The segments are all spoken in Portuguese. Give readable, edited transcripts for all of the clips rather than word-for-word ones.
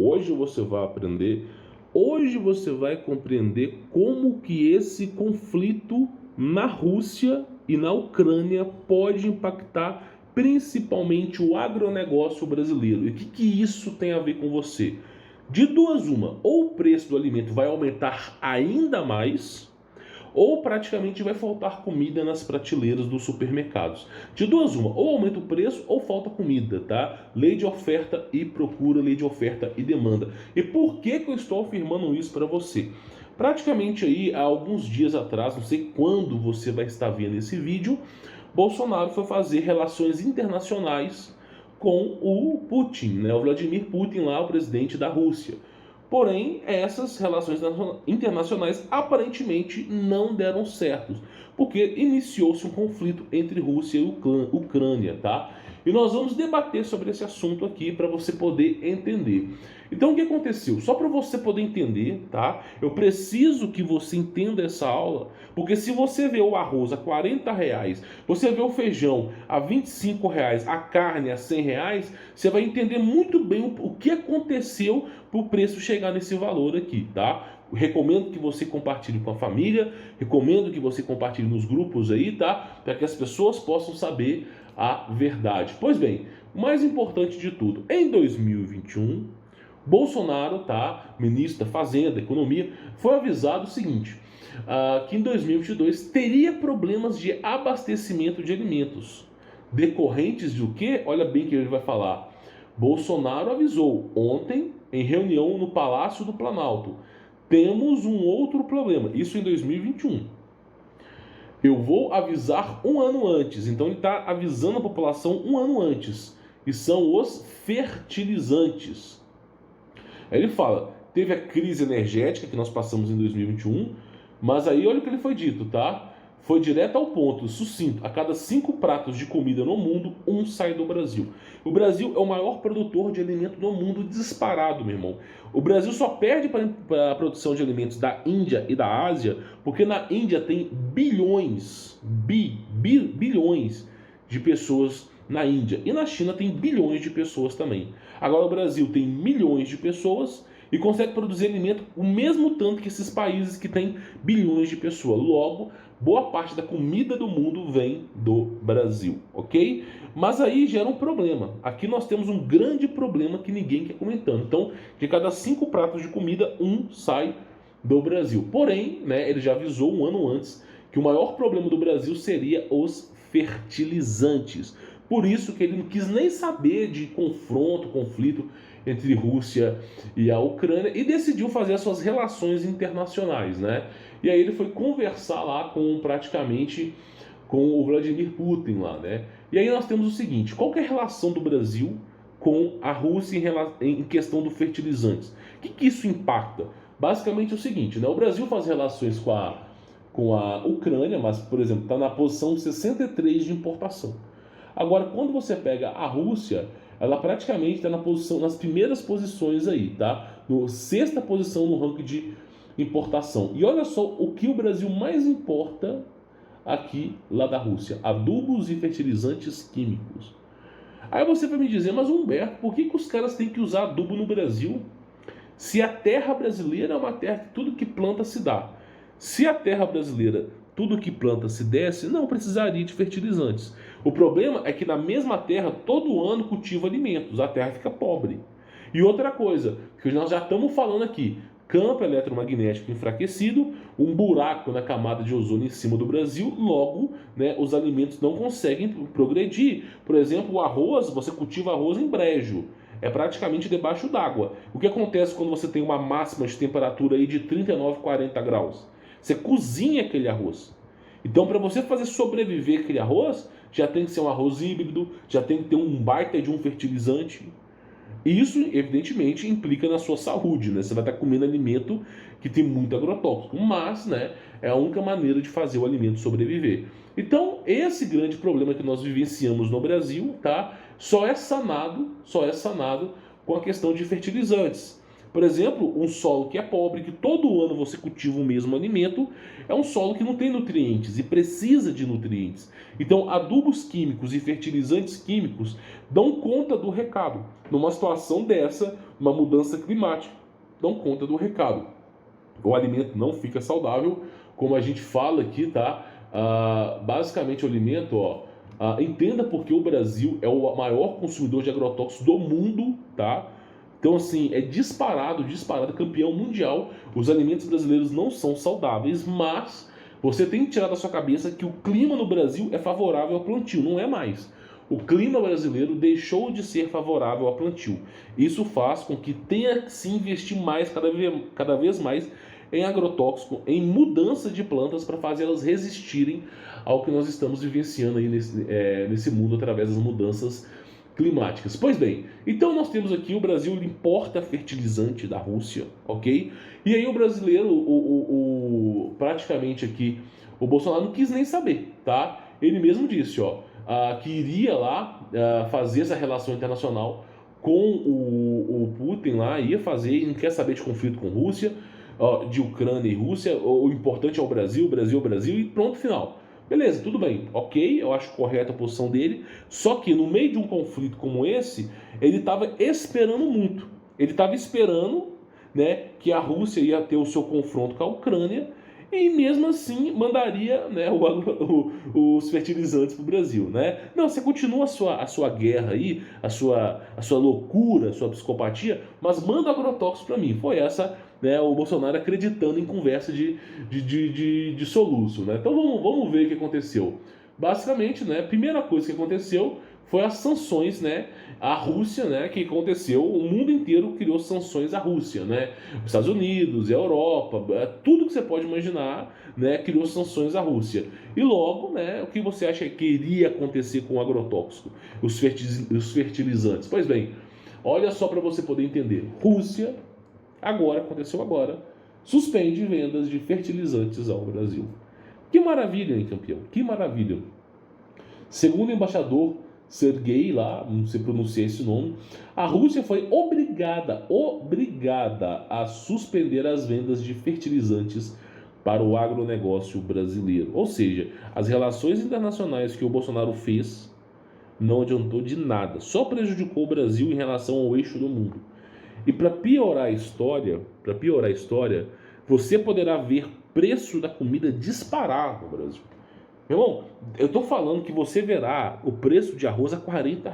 hoje você vai aprender, hoje você vai compreender como que esse conflito na Rússia e na Ucrânia pode impactar principalmente o agronegócio brasileiro. E o que isso tem a ver com você? De duas uma, ou o preço do alimento vai aumentar ainda mais, ou praticamente vai faltar comida nas prateleiras dos supermercados. De duas uma, ou aumenta o preço ou falta comida, tá? Lei de oferta e procura, lei de oferta e demanda. E por que eu estou afirmando isso para você? Praticamente aí, há alguns dias atrás, não sei quando você vai estar vendo esse vídeo, Bolsonaro foi fazer relações internacionais com o Putin, né? O Vladimir Putin lá, o presidente da Rússia. Porém, essas relações internacionais aparentemente não deram certo, porque iniciou-se um conflito entre Rússia e Ucrânia, tá? E nós vamos debater sobre esse assunto aqui para você poder entender. Então, o que aconteceu? Só para você poder entender, tá? Eu preciso que você entenda essa aula, porque se você vê o arroz a R$ 40, você vê o feijão a R$ 25, a carne a R$ 100, você vai entender muito bem o que aconteceu para o preço chegar nesse valor aqui, tá? Eu recomendo que você compartilhe com a família, recomendo que você compartilhe nos grupos aí, tá? Para que as pessoas possam saber a verdade. Pois bem, o mais importante de tudo, em 2021, Bolsonaro, tá? Ministro da Fazenda, Economia, foi avisado o seguinte, que em 2022 teria problemas de abastecimento de alimentos. Decorrentes do quê? Olha bem o que ele vai falar. Bolsonaro avisou ontem, em reunião no Palácio do Planalto, temos um outro problema, isso em 2021. Eu vou avisar um ano antes, então ele está avisando a população um ano antes, e são os fertilizantes. Aí ele fala, teve a crise energética que nós passamos em 2021, mas aí olha o que ele foi dito, tá? Foi direto ao ponto, sucinto. A cada 5 pratos de comida no mundo, um sai do Brasil. O Brasil é o maior produtor de alimento do mundo disparado, meu irmão. O Brasil só perde para a produção de alimentos da Índia e da Ásia, porque na Índia tem bilhões, bilhões de pessoas na Índia. E na China tem bilhões de pessoas também. Agora o Brasil tem milhões de pessoas e consegue produzir alimento o mesmo tanto que esses países que têm bilhões de pessoas. Logo, boa parte da comida do mundo vem do Brasil, ok? Mas aí gera um problema. Aqui nós temos um grande problema que ninguém quer comentando. Então, de cada 5 pratos de comida, um sai do Brasil. Porém, né, ele já avisou um ano antes que o maior problema do Brasil seria os fertilizantes. Por isso que ele não quis nem saber de conflito entre Rússia e a Ucrânia e decidiu fazer as suas relações internacionais, né? E aí ele foi conversar lá praticamente com o Vladimir Putin lá, né? E aí nós temos o seguinte, qual que é a relação do Brasil com a Rússia em questão do fertilizantes? O que isso impacta? Basicamente é o seguinte, né? O Brasil faz relações com a Ucrânia, mas, por exemplo, está na posição 63 de importação. Agora, quando você pega a Rússia, ela praticamente está nas primeiras posições aí, tá? Sexta posição no ranking de importação. E olha só o que o Brasil mais importa aqui, lá da Rússia: adubos e fertilizantes químicos. Aí você vai me dizer, mas Humberto, por que os caras têm que usar adubo no Brasil? Se a terra brasileira é uma terra que tudo que planta se dá. Se a terra brasileira tudo que planta se desse, não precisaria de fertilizantes. O problema é que na mesma terra, todo ano cultiva alimentos, a terra fica pobre. E outra coisa, que nós já estamos falando aqui, campo eletromagnético enfraquecido, um buraco na camada de ozônio em cima do Brasil, logo, né, os alimentos não conseguem progredir. Por exemplo, o arroz, você cultiva arroz em brejo, é praticamente debaixo d'água. O que acontece quando você tem uma máxima de temperatura aí de 39, 40 graus? Você cozinha aquele arroz. Então, para você fazer sobreviver aquele arroz, já tem que ser um arroz híbrido, já tem que ter um baita de um fertilizante. Isso, evidentemente, implica na sua saúde, né? Você vai estar comendo alimento que tem muito agrotóxico, mas, né, é a única maneira de fazer o alimento sobreviver. Então, esse grande problema que nós vivenciamos no Brasil, tá, só é sanado com a questão de fertilizantes. Por exemplo, um solo que é pobre, que todo ano você cultiva o mesmo alimento, é um solo que não tem nutrientes e precisa de nutrientes. Então, adubos químicos e fertilizantes químicos dão conta do recado. Numa situação dessa, uma mudança climática. Dão conta do recado. O alimento não fica saudável, como a gente fala aqui, tá? Basicamente o alimento, entenda porque o Brasil é o maior consumidor de agrotóxicos do mundo, tá? Então, assim, é disparado, campeão mundial. Os alimentos brasileiros não são saudáveis, mas você tem que tirar da sua cabeça que o clima no Brasil é favorável ao plantio, não é mais. O clima brasileiro deixou de ser favorável ao plantio. Isso faz com que tenha que se investir mais, cada vez mais, em agrotóxico, em mudança de plantas para fazer elas resistirem ao que nós estamos vivenciando aí nesse mundo através das mudanças climáticas. Pois bem, então nós temos aqui o Brasil importa fertilizante da Rússia, ok? E aí o brasileiro, praticamente aqui, o Bolsonaro não quis nem saber, tá? Ele mesmo disse, que iria lá fazer essa relação internacional com o Putin lá, ia fazer, não quer saber de conflito com Rússia, de Ucrânia e Rússia, o importante é o Brasil, Brasil, Brasil, e pronto, final. Beleza, tudo bem, ok, eu acho correta a posição dele, só que no meio de um conflito como esse, ele estava esperando muito. Ele estava esperando, né, que a Rússia ia ter o seu confronto com a Ucrânia e mesmo assim mandaria, né, os fertilizantes para o Brasil, né? Não, você continua a sua guerra aí, a sua loucura, a sua psicopatia, mas manda agrotóxicos para mim. Foi essa, né, o Bolsonaro acreditando em conversa de soluço, né? Então vamos ver o que aconteceu. Basicamente, né, a primeira coisa que aconteceu foi as sanções, né, à Rússia, né, que aconteceu, o mundo inteiro criou sanções à Rússia, né, os Estados Unidos, a Europa, tudo que você pode imaginar, né, criou sanções à Rússia. E logo, né, o que você acha que iria acontecer com o agrotóxico, os fertilizantes? Pois bem, olha só para você poder entender. Rússia, aconteceu agora, suspende vendas de fertilizantes ao Brasil. Que maravilha, hein, campeão? Que maravilha. Segundo o embaixador Sergei, lá, não sei pronunciar esse nome, a Rússia foi obrigada a suspender as vendas de fertilizantes para o agronegócio brasileiro. Ou seja, as relações internacionais que o Bolsonaro fez não adiantou de nada, só prejudicou o Brasil em relação ao eixo do mundo. E para piorar a história, você poderá ver preço da comida disparar no Brasil. Meu irmão, eu estou falando que você verá o preço de arroz a R$ 40.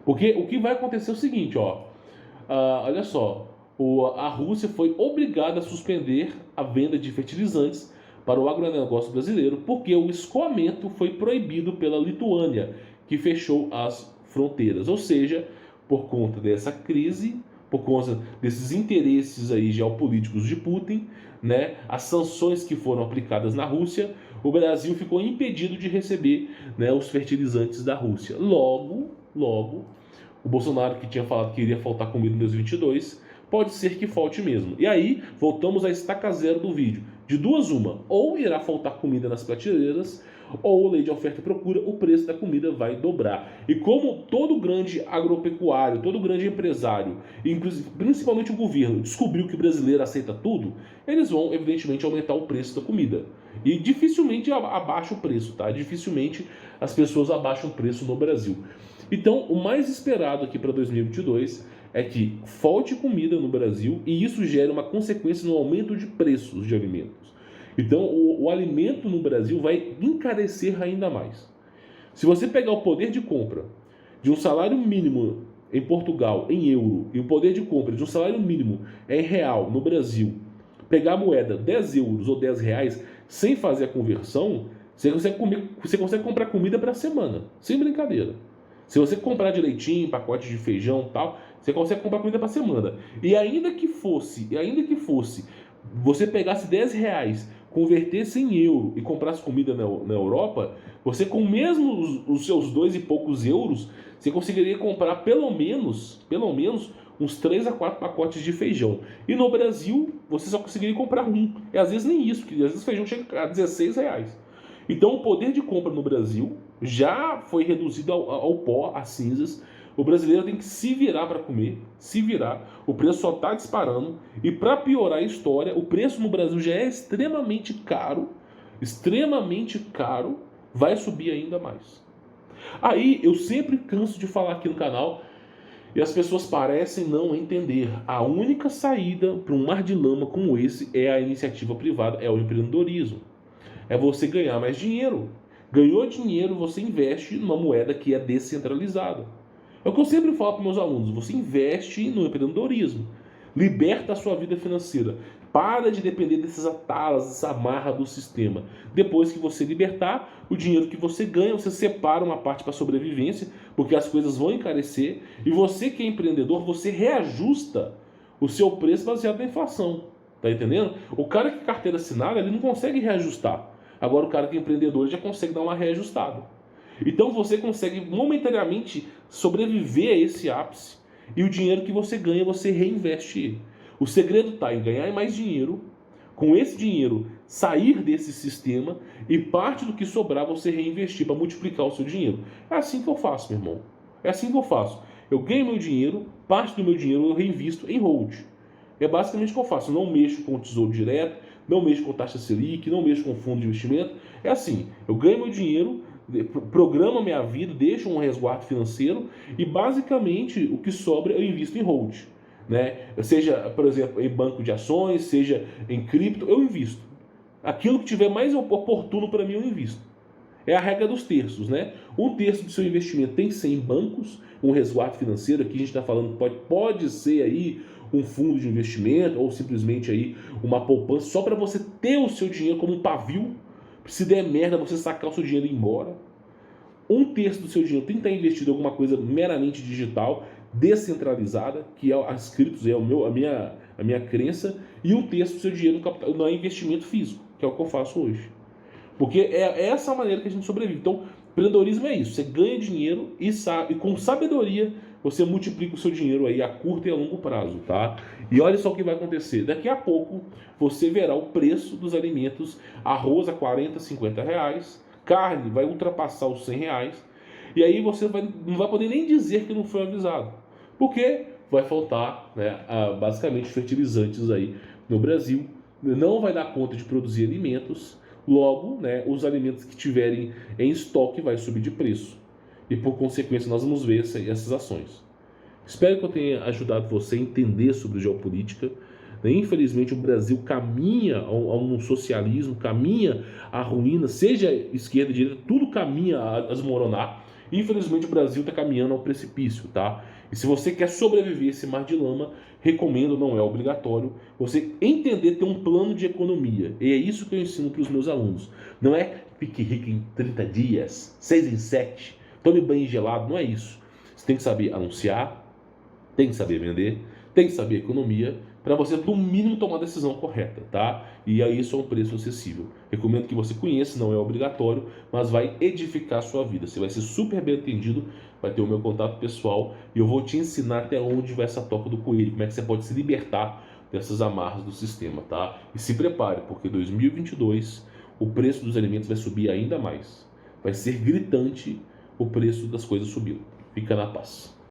Porque o que vai acontecer é o seguinte, olha só, a Rússia foi obrigada a suspender a venda de fertilizantes para o agronegócio brasileiro, porque o escoamento foi proibido pela Lituânia, que fechou as fronteiras. Ou seja, por conta dessa crise, por conta desses interesses aí geopolíticos de Putin, né, as sanções que foram aplicadas na Rússia, o Brasil ficou impedido de receber, né, os fertilizantes da Rússia. Logo, o Bolsonaro, que tinha falado que iria faltar comida em 2022, pode ser que falte mesmo. E aí, voltamos à estaca zero do vídeo. De duas uma, ou irá faltar comida nas prateleiras, ou lei de oferta e procura, o preço da comida vai dobrar. E como todo grande agropecuário, todo grande empresário, principalmente o governo, descobriu que o brasileiro aceita tudo, eles vão, evidentemente, aumentar o preço da comida. E dificilmente abaixa o preço, tá? Dificilmente as pessoas abaixam o preço no Brasil. Então, o mais esperado aqui para 2022 é que falte comida no Brasil e isso gera uma consequência no aumento de preços de alimentos. Então, o alimento no Brasil vai encarecer ainda mais. Se você pegar o poder de compra de um salário mínimo em Portugal em euro e o poder de compra de um salário mínimo em real no Brasil, pegar a moeda 10 euros ou 10 reais sem fazer a conversão, você consegue comprar comida para a semana, sem brincadeira. Se você comprar direitinho, pacote de feijão e tal, você consegue comprar comida para a semana. E ainda que fosse, você pegasse 10 reais, convertesse em euro e comprasse comida na Europa, você com mesmo os seus 2 e poucos euros, você conseguiria comprar pelo menos uns 3 a 4 pacotes de feijão. E no Brasil, você só conseguiria comprar um. E às vezes nem isso, porque às vezes o feijão chega a 16 reais. Então o poder de compra no Brasil já foi reduzido ao pó, às cinzas. O brasileiro tem que se virar para comer, o preço só está disparando, e para piorar a história, o preço no Brasil já é extremamente caro, vai subir ainda mais. Aí eu sempre canso de falar aqui no canal E as pessoas parecem não entender. A única saída para um mar de lama como esse é a iniciativa privada, é o empreendedorismo. É você ganhar mais dinheiro. Ganhou dinheiro, você investe numa moeda que é descentralizada. É o que eu sempre falo para meus alunos: você investe no empreendedorismo. Liberta a sua vida financeira. Para de depender desses atalas, dessa amarra do sistema. Depois que você libertar, o dinheiro que você ganha, você separa uma parte para sobrevivência, porque as coisas vão encarecer. E você que é empreendedor, você reajusta o seu preço baseado na inflação. Tá entendendo? O cara que é carteira assinada, ele não consegue reajustar. Agora o cara que é empreendedor já consegue dar uma reajustada. Então você consegue momentaneamente sobreviver a esse ápice e o dinheiro que você ganha, você reinveste ele. O segredo está em ganhar mais dinheiro, com esse dinheiro sair desse sistema e parte do que sobrar você reinvestir para multiplicar o seu dinheiro. É assim que eu faço, meu irmão. É assim que eu faço. Eu ganho meu dinheiro, parte do meu dinheiro eu reinvisto em hold. É basicamente o que eu faço. Eu não mexo com o tesouro direto, não mexo com taxa Selic, não mexo com fundo de investimento. É assim, eu ganho meu dinheiro, programo minha vida, deixo um resguardo financeiro e basicamente o que sobra eu invisto em hold. Né? Seja, por exemplo, em banco de ações, seja em cripto, eu invisto. Aquilo que tiver mais oportuno para mim eu invisto. É a regra dos terços, né? Um terço do seu investimento tem que ser em bancos, um resguardo financeiro. Aqui a gente está falando, pode ser aí um fundo de investimento ou simplesmente aí uma poupança, só para você ter o seu dinheiro como um pavio. Se der merda, você sacar o seu dinheiro e ir embora. Um terço do seu dinheiro tem que estar investido em alguma coisa meramente digital, descentralizada, que é as criptos, é a minha crença, e um terço do seu dinheiro no investimento físico, que é o que eu faço hoje. Porque é essa a maneira que a gente sobrevive. Então, empreendedorismo é isso. Você ganha dinheiro e com sabedoria você multiplica o seu dinheiro aí a curto e a longo prazo, tá? E olha só o que vai acontecer. Daqui a pouco você verá o preço dos alimentos: arroz a 40, 50 reais, carne vai ultrapassar os 100 reais. E aí você não vai poder nem dizer que não foi avisado. Porque vai faltar, né, basicamente fertilizantes aí no Brasil. Não vai dar conta de produzir alimentos. Logo, né, os alimentos que tiverem em estoque vai subir de preço. E por consequência nós vamos ver essas ações. Espero que eu tenha ajudado você a entender sobre geopolítica. Infelizmente o Brasil caminha a um socialismo, caminha à ruína, seja esquerda, direita, tudo caminha a desmoronar. Infelizmente o Brasil está caminhando ao precipício, tá? E se você quer sobreviver a esse mar de lama, recomendo, não é obrigatório, você entender, ter um plano de economia. E é isso que eu ensino para os meus alunos. Não é fique rico em 30 dias, 6 em 7, tome banho gelado, não é isso. Você tem que saber anunciar, tem que saber vender, tem que saber economia, para você, no mínimo, tomar a decisão correta, tá? E aí isso é um preço acessível. Recomendo que você conheça, não é obrigatório, mas vai edificar a sua vida. Você vai ser super bem atendido, vai ter o meu contato pessoal e eu vou te ensinar até onde vai essa toca do coelho, como é que você pode se libertar dessas amarras do sistema, tá? E se prepare, porque 2022 o preço dos alimentos vai subir ainda mais. Vai ser gritante o preço das coisas subindo. Fica na paz.